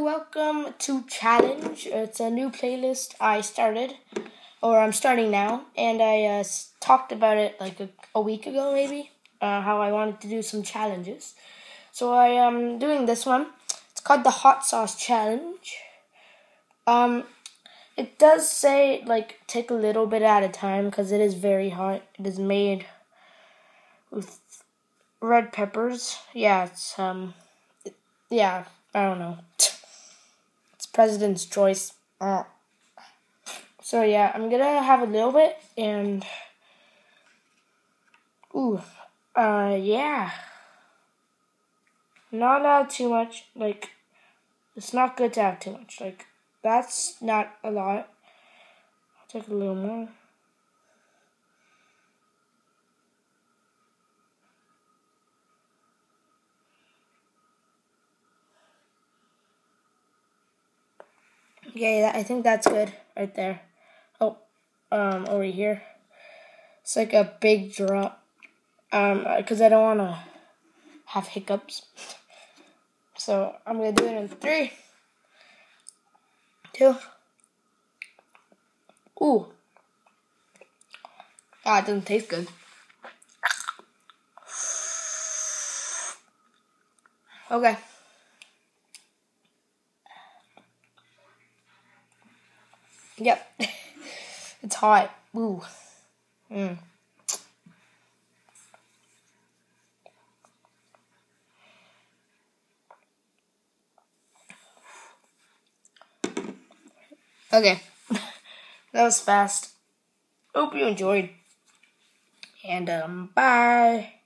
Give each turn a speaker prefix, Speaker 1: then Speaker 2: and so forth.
Speaker 1: welcome to Challenge. It's a new playlist I started, or I'm starting now, and I talked about it like a week ago maybe, how I wanted to do some challenges. So I am doing this one. It's called the Hot Sauce Challenge. It does say, like, take a little bit at a time because it is very hot. It is made with red peppers. Yeah, it's, yeah, I don't know. It's President's Choice. So yeah, I'm gonna have a little bit and yeah. Not too much. Like, it's not good to have too much. Like, that's not a lot. I'll take a little more. Okay, I think that's good right there. Oh, over here. It's like a big drop. Because I don't want to have hiccups. So I'm gonna do it in 3, 2. Ooh. Ah, it doesn't taste good. Okay. Yep. It's hot. Ooh. Okay. That was fast. Hope you enjoyed. And bye.